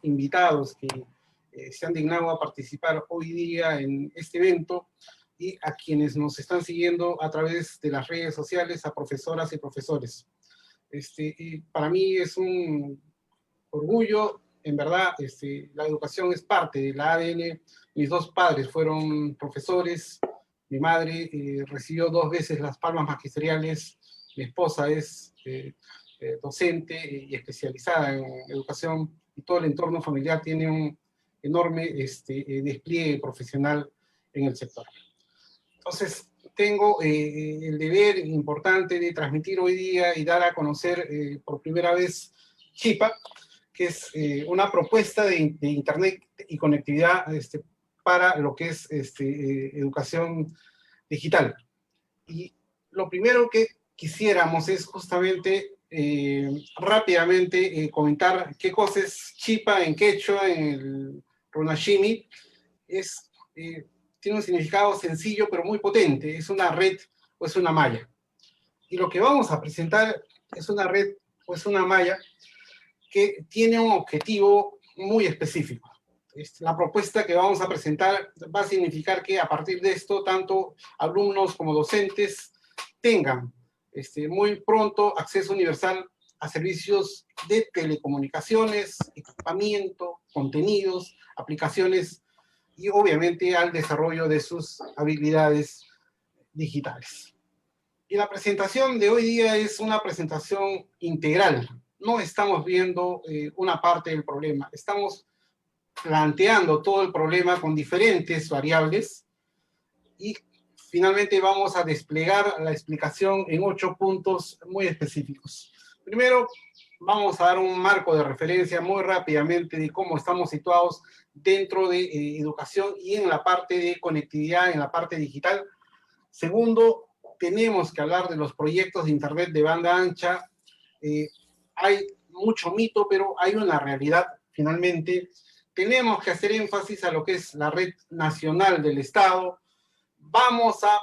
invitados que se han dignado a participar hoy día en este evento y a quienes nos están siguiendo a través de las redes sociales, a profesoras y profesores. Para mí es un orgullo, en verdad, la educación es parte del ADN. Mis dos padres fueron profesores, mi madre recibió 2 veces las palmas magisteriales, mi esposa es docente y especializada en educación, y todo el entorno familiar tiene un enorme despliegue profesional en el sector. Entonces, tengo el deber importante de transmitir hoy día y dar a conocer por primera vez Chipa, que es una propuesta de Internet y conectividad para lo que es educación digital. Y lo primero que quisiéramos es justamente rápidamente comentar qué cosa es Chipa en quechua, en el Runashimi. Tiene un significado sencillo pero muy potente, es una red o es una malla. Y lo que vamos a presentar es una red o es una malla que tiene un objetivo muy específico. La propuesta que vamos a presentar va a significar que a partir de esto, tanto alumnos como docentes tengan muy pronto acceso universal a servicios de telecomunicaciones, equipamiento, contenidos, aplicaciones y obviamente al desarrollo de sus habilidades digitales. Y la presentación de hoy día es una presentación integral. No estamos viendo una parte del problema, estamos planteando todo el problema con diferentes variables y finalmente vamos a desplegar la explicación en 8 puntos muy específicos. Primero, vamos a dar un marco de referencia muy rápidamente de cómo estamos situados dentro de educación y en la parte de conectividad, en la parte digital. Segundo, tenemos que hablar de los proyectos de Internet de banda ancha. Hay mucho mito, pero hay una realidad finalmente. Tenemos que hacer énfasis a lo que es la red nacional del Estado. Vamos a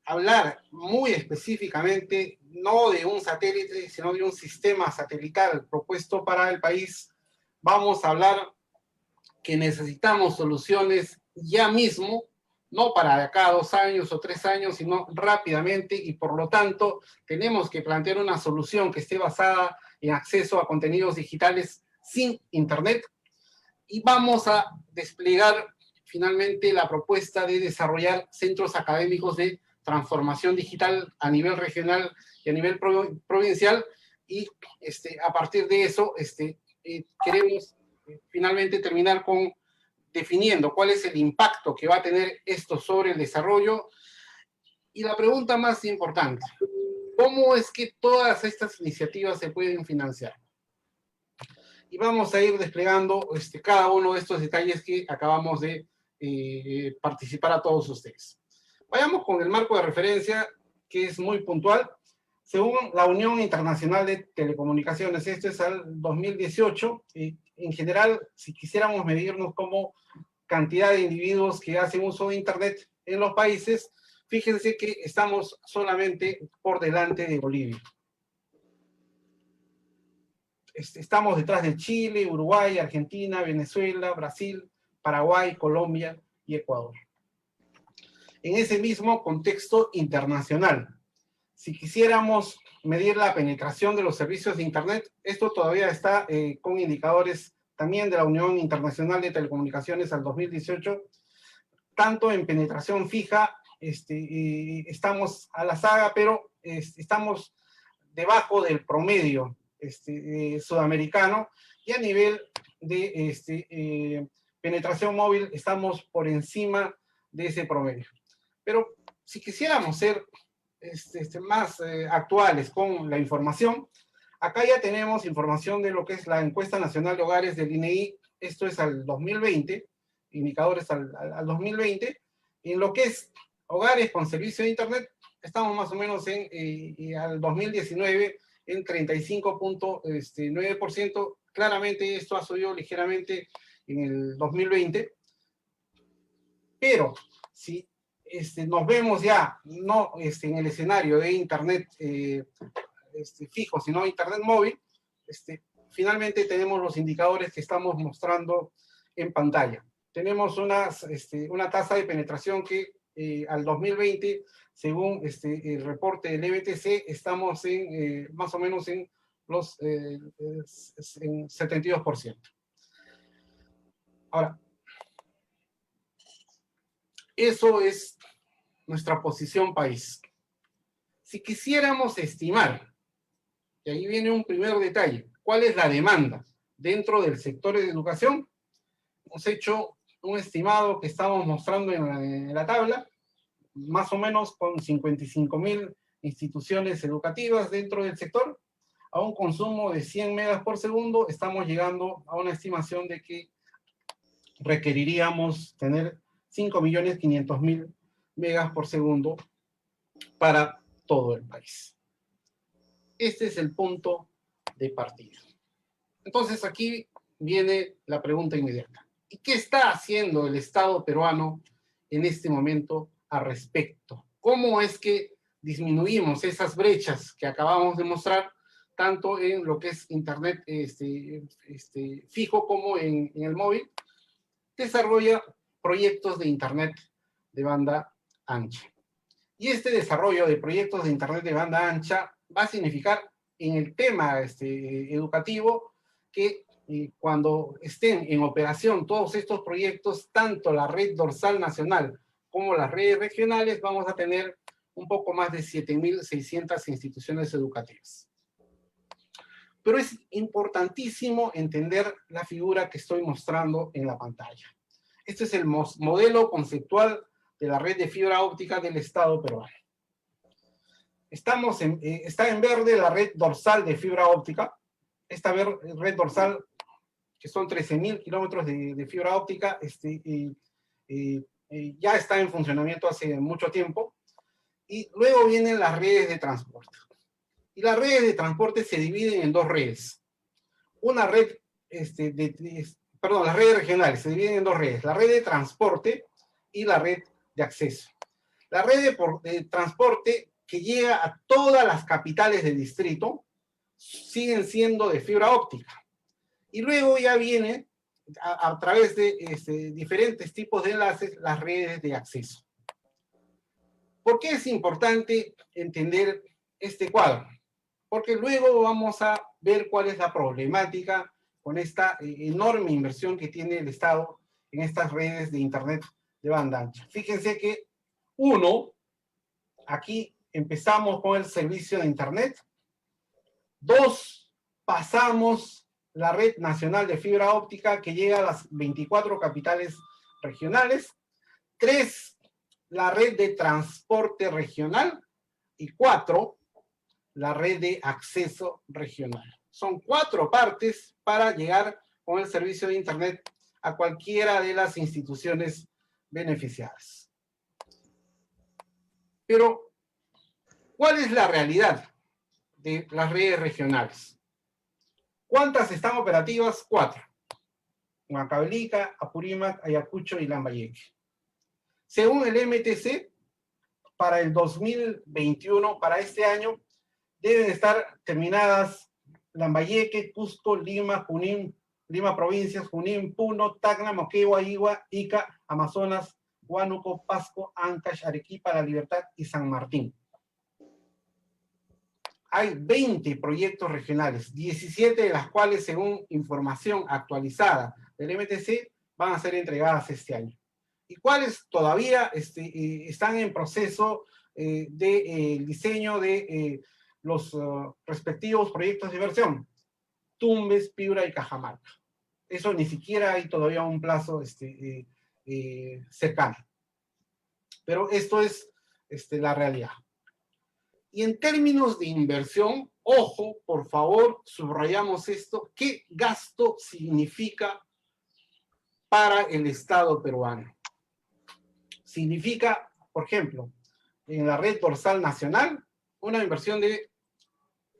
hablar muy específicamente, no de un satélite, sino de un sistema satelital propuesto para el país. Vamos a hablar que necesitamos soluciones ya mismo, no para de acá a 2 años o 3 años, sino rápidamente, y por lo tanto tenemos que plantear una solución que esté basada en acceso a contenidos digitales sin Internet. Y vamos a desplegar finalmente la propuesta de desarrollar centros académicos de transformación digital a nivel regional y a nivel provincial, y a partir de eso queremos finalmente terminar con definiendo cuál es el impacto que va a tener esto sobre el desarrollo. Y la pregunta más importante, ¿cómo es que todas estas iniciativas se pueden financiar? Y vamos a ir desplegando cada uno de estos detalles que acabamos de participar a todos ustedes. Vayamos con el marco de referencia, que es muy puntual. Según la Unión Internacional de Telecomunicaciones, esto es al 2018, en general, si quisiéramos medirnos como cantidad de individuos que hacen uso de Internet en los países, fíjense que estamos solamente por delante de Bolivia. Estamos detrás de Chile, Uruguay, Argentina, Venezuela, Brasil, Paraguay, Colombia y Ecuador. En ese mismo contexto internacional, si quisiéramos medir la penetración de los servicios de Internet, esto todavía está con indicadores también de la Unión Internacional de Telecomunicaciones al 2018, tanto en penetración fija, estamos a la saga, pero estamos debajo del promedio sudamericano, y a nivel de penetración móvil estamos por encima de ese promedio. Pero si quisiéramos ser más actuales con la información, acá ya tenemos información de lo que es la encuesta nacional de hogares del INEI, esto es al 2020, indicadores al 2020, en lo que es hogares con servicio de Internet, estamos más o menos al 2019 en 35.9%, claramente esto ha subido ligeramente en el 2020, pero si nos vemos ya no en el escenario de Internet fijo, sino Internet móvil, finalmente tenemos los indicadores que estamos mostrando en pantalla. Tenemos una tasa de penetración que al 2020, según el reporte del EBTC, estamos en más o menos en los en 72%. Ahora, eso es nuestra posición país. Si quisiéramos estimar, y ahí viene un primer detalle, ¿cuál es la demanda dentro del sector de educación? Hemos hecho un estimado que estamos mostrando en la tabla, más o menos con 55.000 instituciones educativas dentro del sector, a un consumo de 100 megas por segundo, estamos llegando a una estimación de que requeriríamos tener 5.500.000 megas por segundo para todo el país. Este es el punto de partida. Entonces aquí viene la pregunta inmediata. ¿Y qué está haciendo el Estado peruano en este momento al respecto? ¿Cómo es que disminuimos esas brechas que acabamos de mostrar, tanto en lo que es Internet fijo como en el móvil? Desarrolla proyectos de Internet de banda ancha. Y este desarrollo de proyectos de Internet de banda ancha va a significar en el tema educativo que cuando estén en operación todos estos proyectos, tanto la red dorsal nacional como las redes regionales, vamos a tener un poco más de 7.600 instituciones educativas. Pero es importantísimo entender la figura que estoy mostrando en la pantalla. Este es el modelo conceptual de la red de fibra óptica del Estado peruano. Está en verde la red dorsal de fibra óptica. Esta red dorsal, que son 13.000 kilómetros de fibra óptica, ya está en funcionamiento hace mucho tiempo. Y luego vienen las redes de transporte. Y las redes de transporte se dividen en dos redes. Una red, las redes regionales se dividen en dos redes. La red de transporte y la red de acceso. La red de transporte que llega a todas las capitales del distrito siguen siendo de fibra óptica. Y luego ya viene a través de diferentes tipos de enlaces las redes de acceso. ¿Por qué es importante entender este cuadro? Porque luego vamos a ver cuál es la problemática con esta enorme inversión que tiene el Estado en estas redes de Internet de banda ancha. Fíjense que aquí empezamos con el servicio de Internet. 2, pasamos la red nacional de fibra óptica que llega a las 24 capitales regionales. 3, la red de transporte regional. Y 4, la red de acceso regional. Son 4 partes para llegar con el servicio de Internet a cualquiera de las instituciones beneficiadas. Pero, ¿cuál es la realidad de las redes regionales? ¿Cuántas están operativas? 4. Huancavelica, Apurímac, Ayacucho y Lambayeque. Según el MTC, para el 2021, para este año, deben estar terminadas Lambayeque, Cusco, Lima, Junín, Lima provincias, Junín, Puno, Tacna, Moquegua, Igua, Ica, Amazonas, Huánuco, Pasco, Ancash, Arequipa, La Libertad y San Martín. Hay 20 proyectos regionales, 17 de las cuales, según información actualizada del MTC, van a ser entregadas este año. Y cuáles todavía están en proceso de diseño de los respectivos proyectos de inversión. Tumbes, Piura y Cajamarca. Eso ni siquiera hay todavía un plazo cercano. Pero esto es la realidad. Y en términos de inversión, ojo, por favor, subrayamos esto, ¿qué gasto significa para el Estado peruano? Significa, por ejemplo, en la red dorsal nacional, una inversión de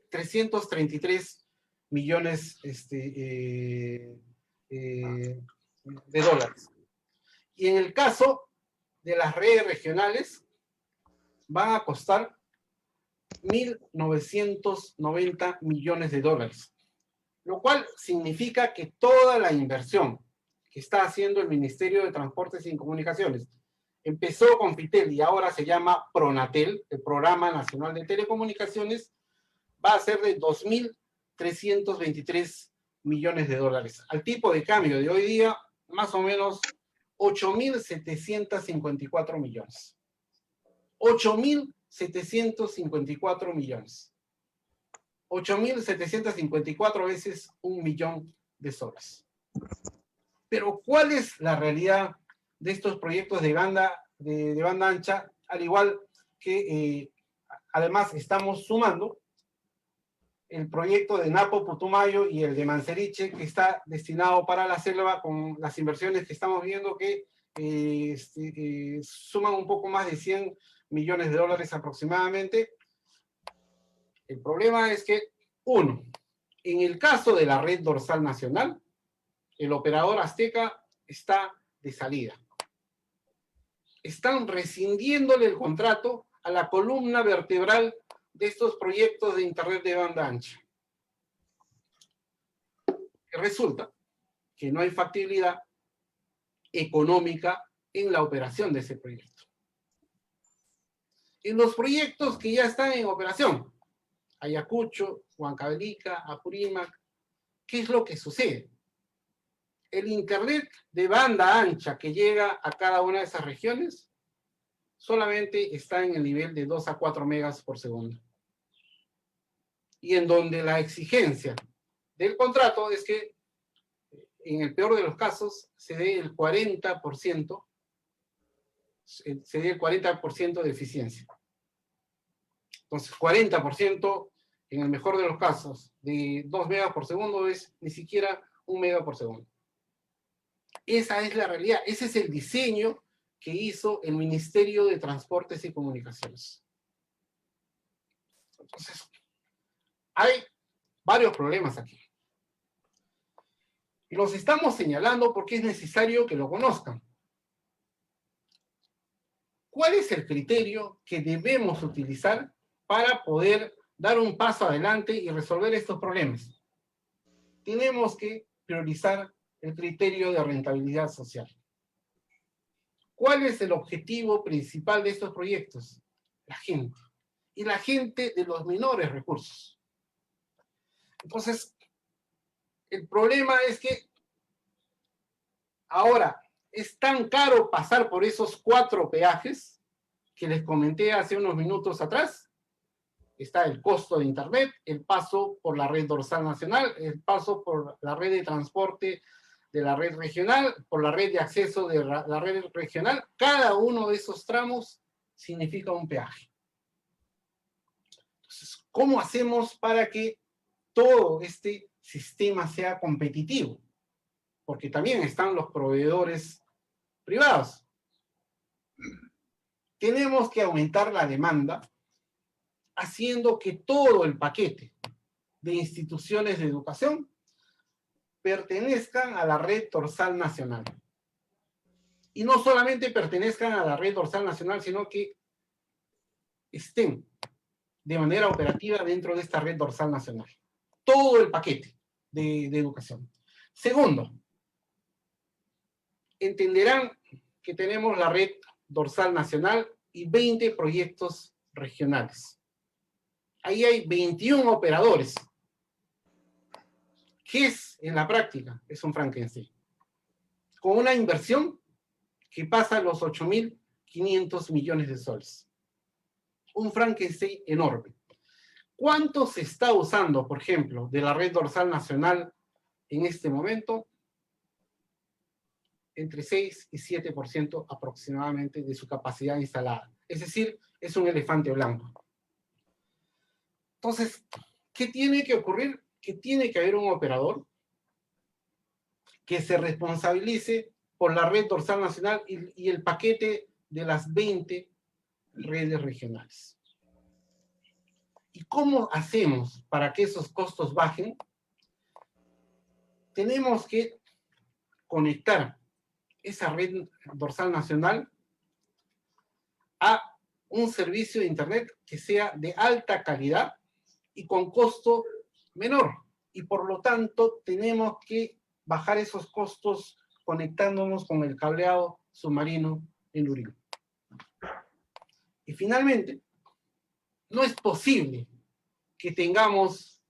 333 millones de dólares. Y en el caso de las redes regionales, van a costar 1.990 millones de dólares. lo cual significa que toda la inversión que está haciendo el Ministerio de Transportes y Comunicaciones empezó con FITEL y ahora se llama PRONATEL, el Programa Nacional de Telecomunicaciones, va a ser de 2.323 millones de dólares. Al tipo de cambio de hoy día, más o menos 8.754 millones. 8.754 millones. 8.754 veces 1.000.000 de soles. Pero, ¿cuál es la realidad de estos proyectos de banda ancha? Al igual que, además, estamos sumando el proyecto de Napo, Putumayo y el de Manseriche, que está destinado para la selva, con las inversiones que estamos viendo que suman un poco más de 100 millones de dólares aproximadamente. El problema es que, uno, en el caso de la red dorsal nacional, el operador azteca está de salida. Están rescindiéndole el contrato a la columna vertebral de estos proyectos de Internet de banda ancha. Resulta que no hay factibilidad económica en la operación de ese proyecto. En los proyectos que ya están en operación, Ayacucho, Huancavelica, Apurímac, ¿qué es lo que sucede? El Internet de banda ancha que llega a cada una de esas regiones solamente está en el nivel de 2 a 4 megas por segundo. Y en donde la exigencia del contrato es que, en el peor de los casos, se dé el 40%, de eficiencia. Entonces, 40% en el mejor de los casos, de 2 megas por segundo, es ni siquiera 1 mega por segundo. Esa es la realidad, ese es el diseño que hizo el Ministerio de Transportes y Comunicaciones. Entonces, hay varios problemas aquí. Y los estamos señalando porque es necesario que lo conozcan. ¿Cuál es el criterio que debemos utilizar para poder dar un paso adelante y resolver estos problemas? Tenemos que priorizar el criterio de rentabilidad social. ¿Cuál es el objetivo principal de estos proyectos? La gente. Y la gente de los menores recursos. Entonces, el problema es que ahora es tan caro pasar por esos 4 peajes que les comenté hace unos minutos atrás. Está el costo de Internet, el paso por la red dorsal nacional, el paso por la red de transporte de la red regional, por la red de acceso de la red regional. Cada uno de esos tramos significa un peaje. Entonces, ¿cómo hacemos para que todo este sistema sea competitivo? Porque también están los proveedores privados. Tenemos que aumentar la demanda haciendo que todo el paquete de instituciones de educación pertenezcan a la red dorsal nacional. Y no solamente pertenezcan a la red dorsal nacional, sino que estén de manera operativa dentro de esta red dorsal nacional. Todo el paquete de educación. Segundo, entenderán que tenemos la red dorsal nacional y 20 proyectos regionales. Ahí hay 21 operadores. ¿Qué es en la práctica? Es un Frankenstein. Con una inversión que pasa los 8.500 millones de soles. Un Frankenstein enorme. ¿Cuánto se está usando, por ejemplo, de la red dorsal nacional en este momento? Entre 6 y 7% aproximadamente de su capacidad instalada. Es decir, es un elefante blanco. Entonces, ¿qué tiene que ocurrir? Que tiene que haber un operador que se responsabilice por la red dorsal nacional y el paquete de las 20 redes regionales. ¿Y cómo hacemos para que esos costos bajen? Tenemos que conectar esa red dorsal nacional a un servicio de Internet que sea de alta calidad y con costo menor. y por lo tanto tenemos que bajar esos costos conectándonos con el cableado submarino en Lurín. Y finalmente, no es posible que tengamos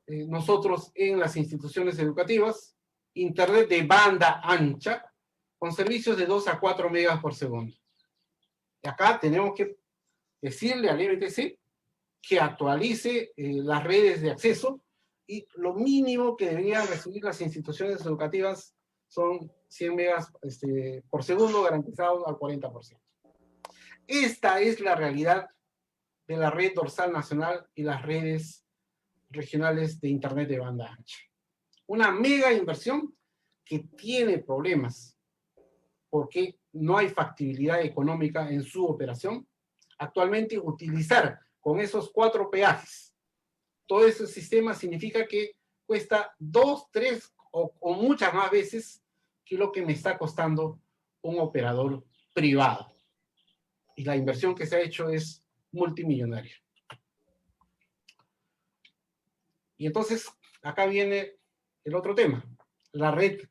nosotros en las instituciones educativas internet de banda ancha con servicios de 2 a 4 megas por segundo. Y acá tenemos que decirle al EBTC que actualice las redes de acceso, y lo mínimo que deberían recibir las instituciones educativas son 100 megas por segundo garantizados al 40%. Esta es la realidad de la red dorsal nacional y las redes regionales de internet de banda ancha. Una mega inversión que tiene problemas porque no hay factibilidad económica en su operación. Actualmente utilizar con esos 4 peajes todo ese sistema significa que cuesta 2, 3 o muchas más veces que lo que me está costando un operador privado. Y la inversión que se ha hecho es multimillonaria. Y entonces, acá viene el otro tema, la red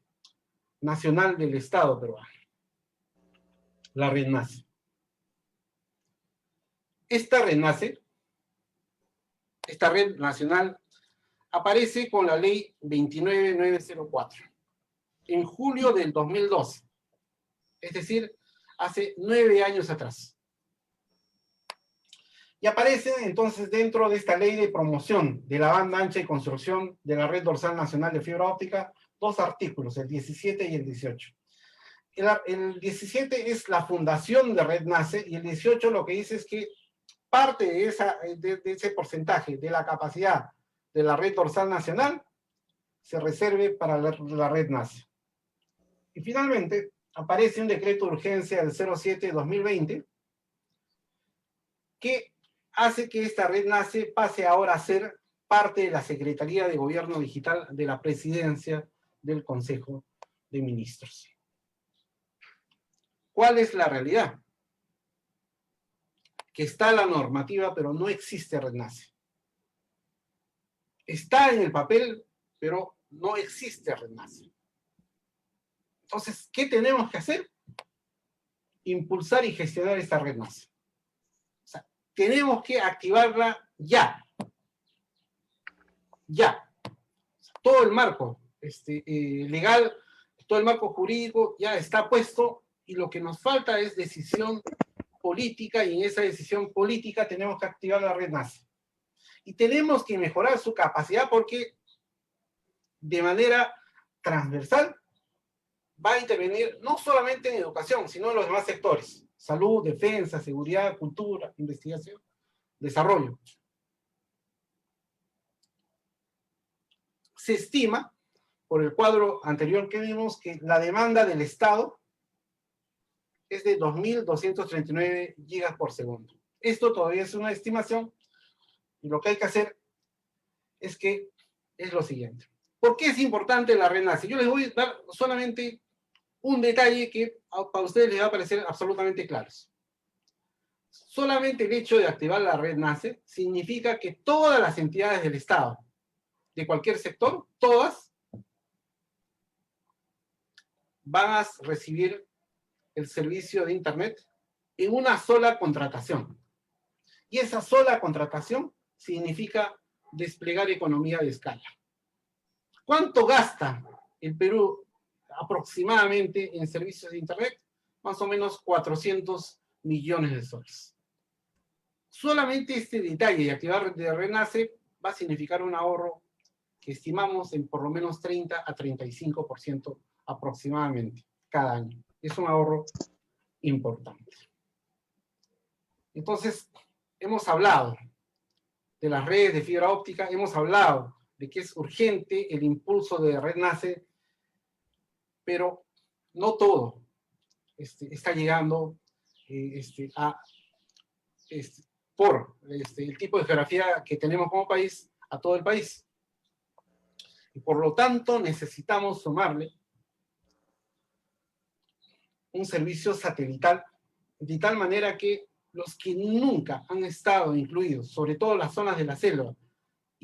nacional del Estado peruano, la red NACE. Esta red NACE, esta red nacional, aparece con la ley 29904 en julio del 2012, es decir, hace 9 años atrás. Y aparecen entonces dentro de esta ley de promoción de la banda ancha y construcción de la red dorsal nacional de fibra óptica 2 artículos, el 17 y el 18. El 17 es la fundación de Red NACE y el 18 lo que dice es que parte de ese porcentaje de la capacidad de la red dorsal nacional se reserve para la red NACE. Y finalmente aparece un decreto de urgencia del 07-2020 que hace que esta red NACE pase ahora a ser parte de la Secretaría de Gobierno Digital de la Presidencia del Consejo de Ministros. ¿Cuál es la realidad? Que está la normativa, pero no existe red NACE. Está en el papel, pero no existe red NACE. Entonces, ¿qué tenemos que hacer? Impulsar y gestionar esta red NACE. O sea, tenemos que activarla ya. Ya. Todo el marco legal, todo el marco jurídico ya está puesto y lo que nos falta es decisión política, y en esa decisión política tenemos que activar la red NACE. Y tenemos que mejorar su capacidad porque de manera transversal va a intervenir no solamente en educación, sino en los demás sectores: salud, defensa, seguridad, cultura, investigación, desarrollo. Se estima, por el cuadro anterior que vimos, que la demanda del Estado es de 2.239 gigas por segundo. Esto todavía es una estimación, y lo que hay que hacer es lo siguiente. ¿Por qué es importante la red NACE? Yo les voy a dar solamente un detalle que para ustedes les va a parecer absolutamente claro. Solamente el hecho de activar la red NACE significa que todas las entidades del Estado, de cualquier sector, todas, van a recibir el servicio de Internet en una sola contratación. Y esa sola contratación significa desplegar economía de escala. ¿Cuánto gasta el Perú aproximadamente en servicios de Internet? Más o menos 400 millones de soles. Solamente este detalle de activar de red NACE va a significar un ahorro que estimamos en por lo menos 30 a 35% aproximadamente cada año. Es un ahorro importante. Entonces, hemos hablado de las redes de fibra óptica, hemos hablado de que es urgente el impulso de red NACE, pero no todo está llegando por el tipo de geografía que tenemos como país a todo el país. Y por lo tanto necesitamos sumarle un servicio satelital de tal manera que los que nunca han estado incluidos, sobre todo las zonas de la selva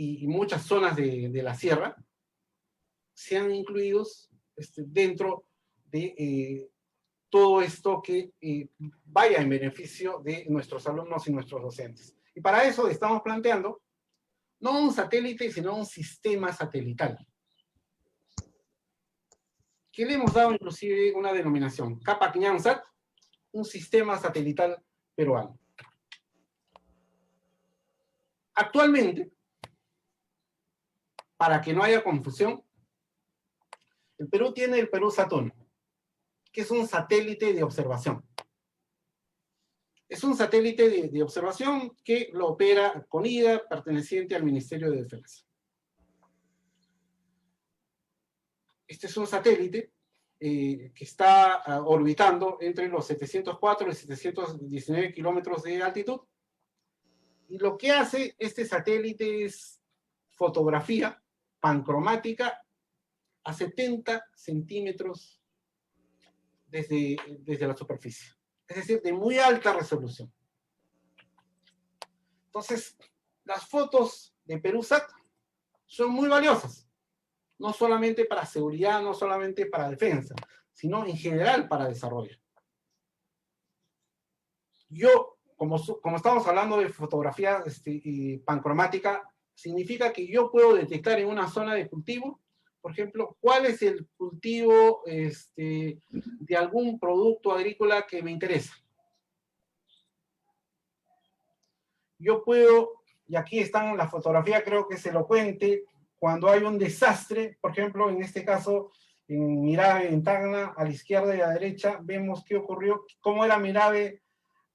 y muchas zonas de la sierra sean incluidos dentro de todo esto que vaya en beneficio de nuestros alumnos y nuestros docentes. Y para eso estamos planteando no un satélite, sino un sistema satelital, que le hemos dado inclusive una denominación, Capac Ñansat, un sistema satelital peruano. Actualmente, para que no haya confusión, el Perú tiene el Perusat 1, que es un satélite de observación. Es un satélite de observación que lo opera CONIDA, perteneciente al Ministerio de Defensa. Este es un satélite que está orbitando entre los 704 y 719 kilómetros de altitud. Y lo que hace este satélite es fotografía pancromática a 70 centímetros desde la superficie. Es decir, de muy alta resolución. Entonces, las fotos de Perusat son muy valiosas. No solamente para seguridad, no solamente para defensa, sino en general para desarrollo. Yo, como estamos hablando de fotografía pancromática, significa que yo puedo detectar en una zona de cultivo, por ejemplo, cuál es el cultivo de algún producto agrícola que me interesa. Yo puedo, y aquí está en la fotografía, creo que es elocuente, cuando hay un desastre, por ejemplo, en este caso, en Mirave, en Tacna, a la izquierda y a la derecha, vemos qué ocurrió, cómo era Mirave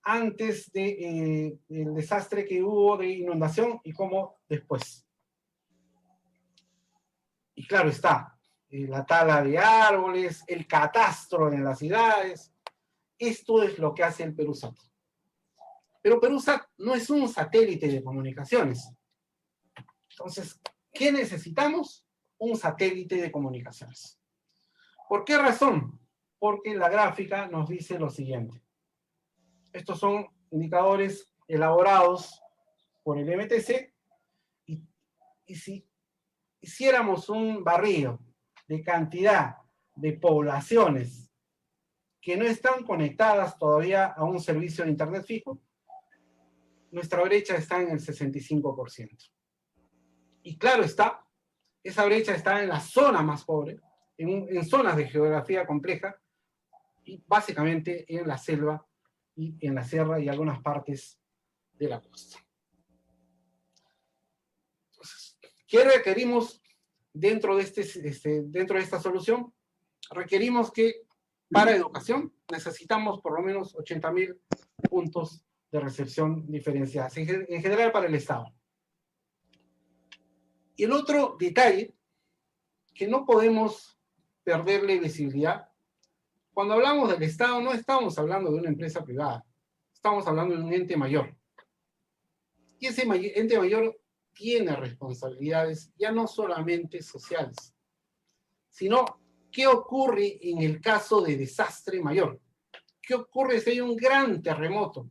antes del desastre que hubo de inundación y cómo después. Y claro está, la tala de árboles, el catastro en las ciudades, esto es lo que hace el Perusat. Pero Perusat no es un satélite de comunicaciones. Entonces, ¿qué necesitamos? Un satélite de comunicaciones. ¿Por qué razón? Porque la gráfica nos dice lo siguiente. Estos son indicadores elaborados por el MTC y si hiciéramos un barrido de cantidad de poblaciones que no están conectadas todavía a un servicio de internet fijo, nuestra brecha está en el 65%. Y claro está, esa brecha está en la zona más pobre, en zonas de geografía compleja, y básicamente en la selva y en la sierra y algunas partes de la costa. Entonces, ¿qué requerimos dentro de esta solución? Requerimos que para educación necesitamos por lo menos 80.000 puntos de recepción diferenciadas, en general para el Estado. Y el otro detalle, que no podemos perderle visibilidad, cuando hablamos del Estado no estamos hablando de una empresa privada, estamos hablando de un ente mayor. Y ese ente mayor tiene responsabilidades ya no solamente sociales, sino qué ocurre en el caso de desastre mayor. ¿Qué ocurre si hay un gran terremoto,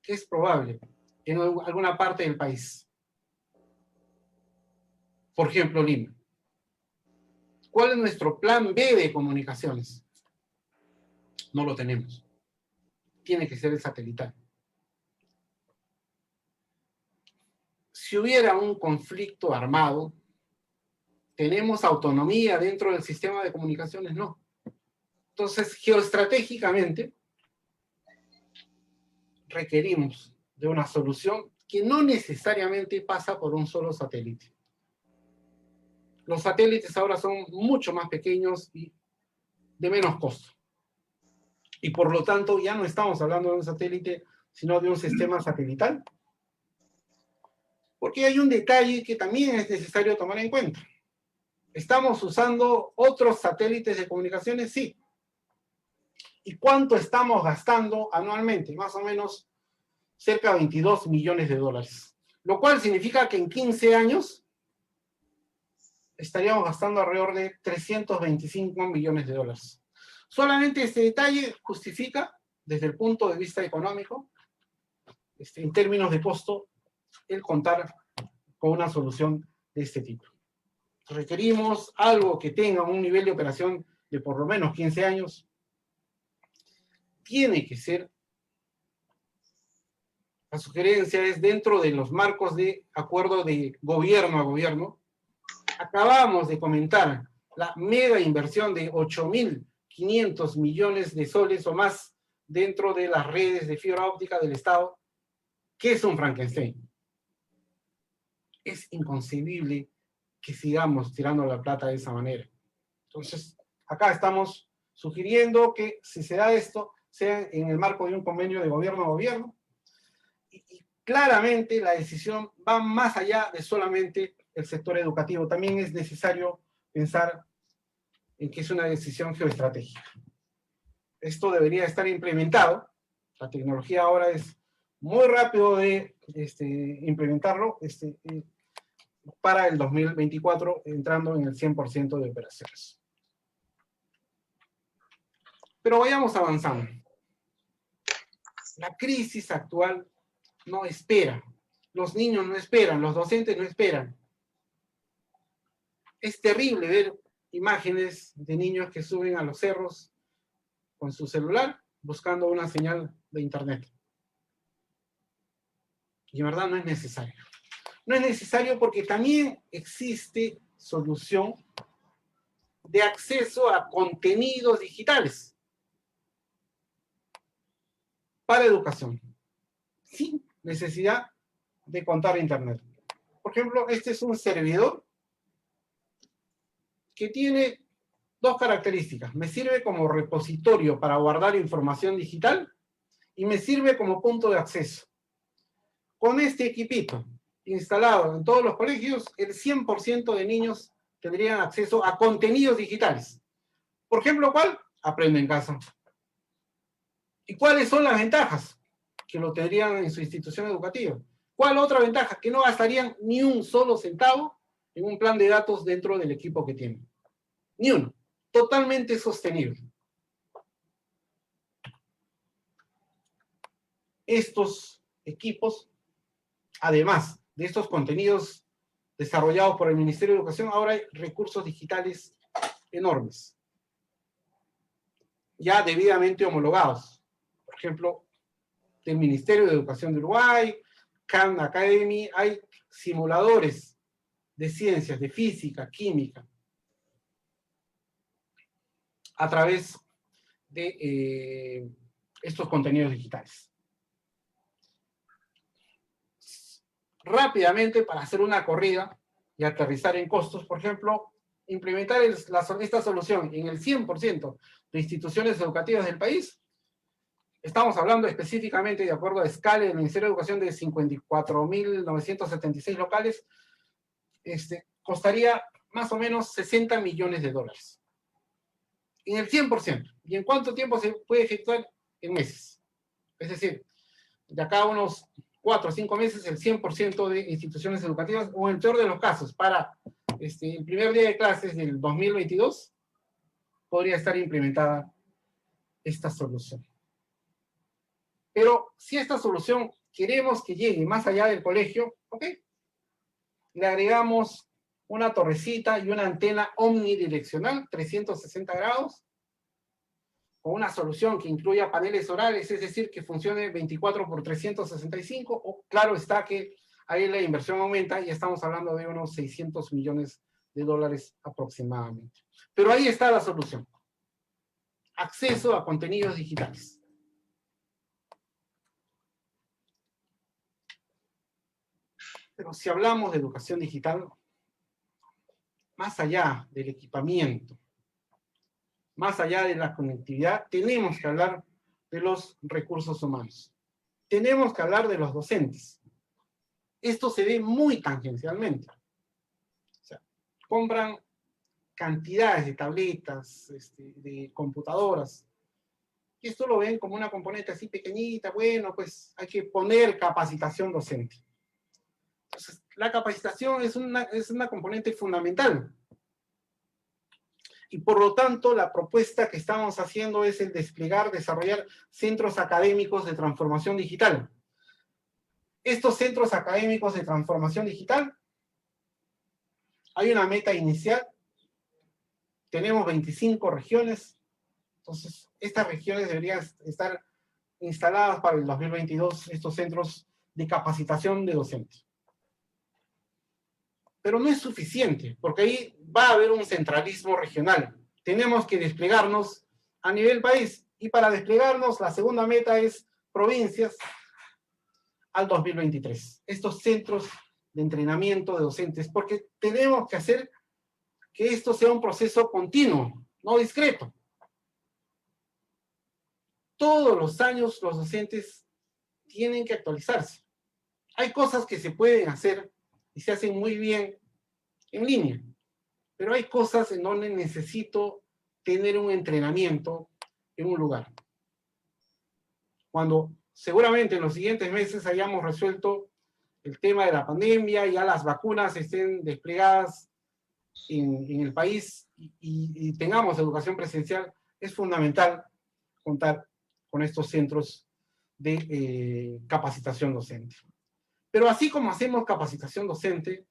que es probable en alguna parte del país? Por ejemplo, Lima. ¿Cuál es nuestro plan B de comunicaciones? No lo tenemos. Tiene que ser el satelital. Si hubiera un conflicto armado, ¿tenemos autonomía dentro del sistema de comunicaciones? No. Entonces, geoestratégicamente, requerimos de una solución que no necesariamente pasa por un solo satélite. Los satélites ahora son mucho más pequeños y de menos costo. Y por lo tanto, ya no estamos hablando de un satélite, sino de un sistema satelital. Porque hay un detalle que también es necesario tomar en cuenta. ¿Estamos usando otros satélites de comunicaciones? Sí. ¿Y cuánto estamos gastando anualmente? Más o menos cerca de 22 millones de dólares. Lo cual significa que en 15 años estaríamos gastando alrededor de 325 millones de dólares. Solamente este detalle justifica, desde el punto de vista económico, en términos de costo, el contar con una solución de este tipo. Requerimos algo que tenga un nivel de operación de por lo menos 15 años. Tiene que ser, la sugerencia es dentro de los marcos de acuerdo de gobierno a gobierno. Acabamos de comentar la mega inversión de 8.500 millones de soles o más dentro de las redes de fibra óptica del Estado. ¿Qué es un Frankenstein? Es inconcebible que sigamos tirando la plata de esa manera. Entonces, acá estamos sugiriendo que si se da esto, sea en el marco de un convenio de gobierno a gobierno, y claramente la decisión va más allá de solamente el sector educativo. También es necesario pensar en que es una decisión geoestratégica. Esto debería estar implementado. La tecnología ahora es muy rápido de implementarlo para el 2024, entrando en el 100% de operaciones. Pero vayamos avanzando. La crisis actual no espera. Los niños no esperan, los docentes no esperan. Es terrible ver imágenes de niños que suben a los cerros con su celular buscando una señal de internet. Y en verdad no es necesario. No es necesario porque también existe solución de acceso a contenidos digitales para educación, sin necesidad de contar internet. Por ejemplo, este es un servidor que tiene dos características. Me sirve como repositorio para guardar información digital y me sirve como punto de acceso. Con este equipito instalado en todos los colegios, el 100% de niños tendrían acceso a contenidos digitales. Por ejemplo, ¿cuál? Aprende en casa. ¿Y cuáles son las ventajas? Que lo tendrían en su institución educativa. ¿Cuál otra ventaja? Que no gastarían ni un solo centavo en un plan de datos dentro del equipo que tienen. Ni uno. Totalmente sostenible. Estos equipos, además de estos contenidos desarrollados por el Ministerio de Educación, ahora hay recursos digitales enormes, ya debidamente homologados. Por ejemplo, del Ministerio de Educación de Uruguay, Khan Academy, hay simuladores de ciencias, de física, química, a través de estos contenidos digitales. Rápidamente, para hacer una corrida y aterrizar en costos, por ejemplo, implementar esta solución en el 100% de instituciones educativas del país. Estamos hablando específicamente, de acuerdo a escala del Ministerio de Educación, de 54.976 locales. Costaría más o menos 60 millones de dólares. En el 100%. ¿Y en cuánto tiempo se puede efectuar? En meses. Es decir, de acá a unos 4 o 5 meses, el 100% de instituciones educativas, o en el peor de los casos, para el primer día de clases del 2022, podría estar implementada esta solución. Pero si esta solución queremos que llegue más allá del colegio, ¿ok? Le agregamos una torrecita y una antena omnidireccional, 360 grados, con una solución que incluya paneles solares, es decir, que funcione 24×365, o claro está que ahí la inversión aumenta y estamos hablando de unos 600 millones de dólares aproximadamente. Pero ahí está la solución. Acceso a contenidos digitales. Pero si hablamos de educación digital, más allá del equipamiento, más allá de la conectividad, tenemos que hablar de los recursos humanos. Tenemos que hablar de los docentes. Esto se ve muy tangencialmente. O sea, compran cantidades de tabletas, de computadoras, y esto lo ven como una componente así pequeñita. Bueno, pues hay que poner capacitación docente. Entonces, la capacitación es una componente fundamental. Y por lo tanto, la propuesta que estamos haciendo es el desarrollar centros académicos de transformación digital. Estos centros académicos de transformación digital Hay una meta inicial, tenemos 25 regiones, entonces estas regiones deberían estar instaladas para el 2022, estos centros de capacitación de docentes. Pero no es suficiente, porque ahí va a haber un centralismo regional. Tenemos que desplegarnos a nivel país, y para desplegarnos la segunda meta es provincias al 2023. Estos centros de entrenamiento de docentes, porque tenemos que hacer que esto sea un proceso continuo, no discreto. Todos los años los docentes tienen que actualizarse. Hay cosas que se pueden hacer y se hacen muy bien en línea, pero hay cosas en donde necesito tener un entrenamiento en un lugar. Cuando seguramente en los siguientes meses hayamos resuelto el tema de la pandemia, ya las vacunas estén desplegadas en el país y tengamos educación presencial, es fundamental contar con estos centros de capacitación docente. Pero así como hacemos capacitación docente,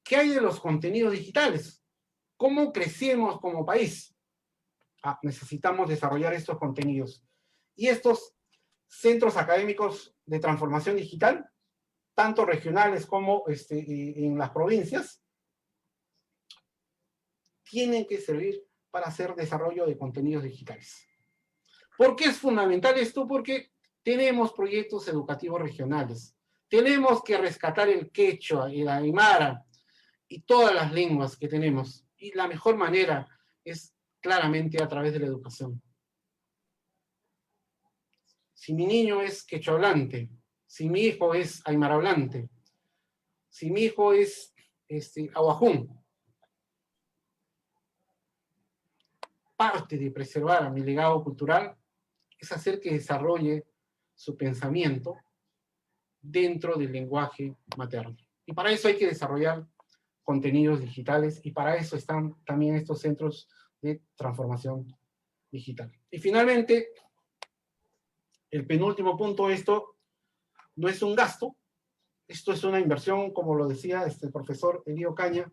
¿qué hay de los contenidos digitales? ¿Cómo crecemos como país? Necesitamos desarrollar estos contenidos. Y estos centros académicos de transformación digital, tanto regionales como en las provincias, tienen que servir para hacer desarrollo de contenidos digitales. ¿Por qué es fundamental esto? Porque tenemos proyectos educativos regionales. Tenemos que rescatar el quechua, el aymara y todas las lenguas que tenemos. Y la mejor manera es claramente a través de la educación. Si mi niño es quechua hablante, si mi hijo es aymara hablante, si mi hijo es ahuajún, parte de preservar a mi legado cultural es hacer que desarrolle su pensamiento dentro del lenguaje materno. Y para eso hay que desarrollar contenidos digitales y para eso están también estos centros de transformación digital. Y finalmente, el penúltimo punto, esto no es un gasto, esto es una inversión, como lo decía el profesor Elío Caña,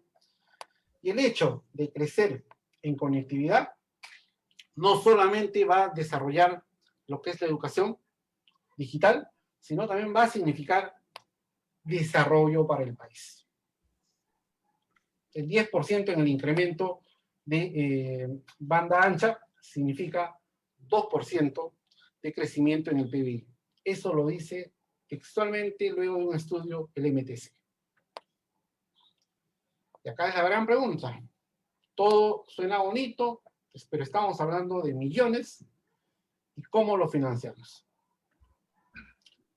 y el hecho de crecer en conectividad no solamente va a desarrollar lo que es la educación digital, sino también va a significar desarrollo para el país. El 10% en el incremento de banda ancha significa 2% de crecimiento en el PBI. Eso lo dice textualmente luego de un estudio el MTC. Y acá es la gran pregunta. Todo suena bonito, pero estamos hablando de millones y cómo lo financiamos.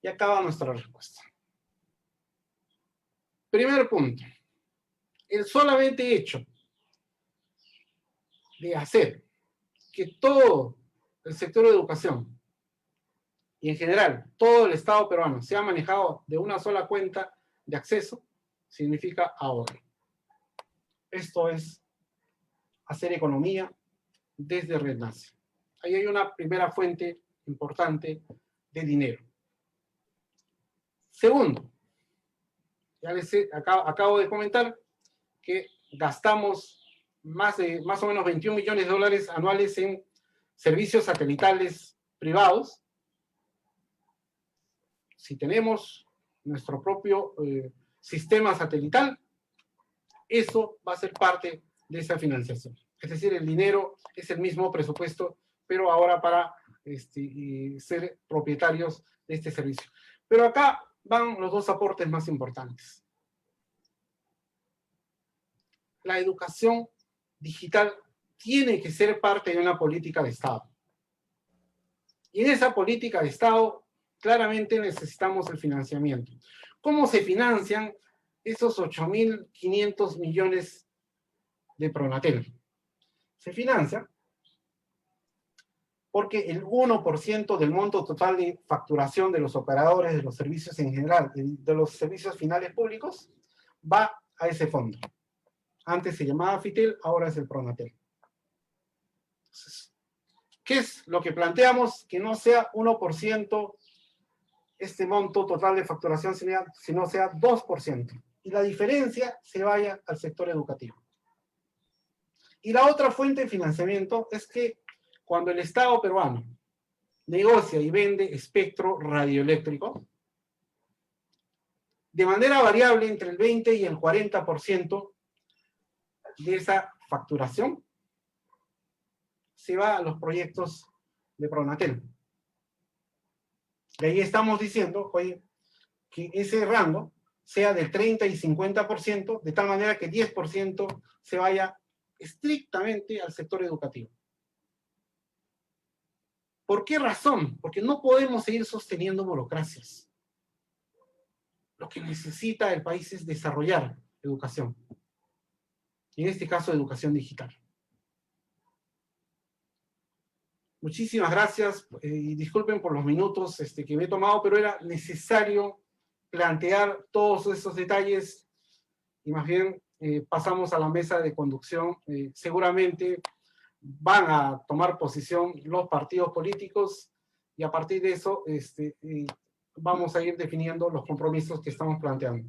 Y acaba nuestra respuesta. Primer punto. El solamente hecho de hacer que todo el sector de educación y en general todo el Estado peruano sea manejado de una sola cuenta de acceso significa ahorro. Esto es hacer economía desde Red Nace. Ahí hay una primera fuente importante de dinero. Segundo, ya les acabo de comentar que gastamos más o menos 21 millones de dólares anuales en servicios satelitales privados. Si tenemos nuestro propio sistema satelital, eso va a ser parte de esa financiación. Es decir, el dinero es el mismo presupuesto, pero ahora para ser propietarios de este servicio. Pero acá van los dos aportes más importantes. La educación digital tiene que ser parte de una política de Estado. Y en esa política de Estado, claramente necesitamos el financiamiento. ¿Cómo se financian esos 8.500 millones de Pronatel? Se financia porque el 1% del monto total de facturación de los operadores de los servicios en general, de los servicios finales públicos, va a ese fondo. Antes se llamaba FITEL, ahora es el Pronatel. Entonces, ¿qué es lo que planteamos? Que no sea 1% este monto total de facturación, sino sea 2%. y la diferencia se vaya al sector educativo. Y la otra fuente de financiamiento es que cuando el Estado peruano negocia y vende espectro radioeléctrico, de manera variable entre el 20 y el 40% de esa facturación se va a los proyectos de Pronatel. De ahí estamos diciendo, oye, que ese rango sea del 30 y 50%, de tal manera que 10% se vaya estrictamente al sector educativo. ¿Por qué razón? Porque no podemos seguir sosteniendo burocracias. Lo que necesita el país es desarrollar educación. Y en este caso, educación digital. Muchísimas gracias y disculpen por los minutos que me he tomado, pero era necesario plantear todos esos detalles y más bien pasamos a la mesa de conducción. Seguramente van a tomar posición los partidos políticos y a partir de eso vamos a ir definiendo los compromisos que estamos planteando.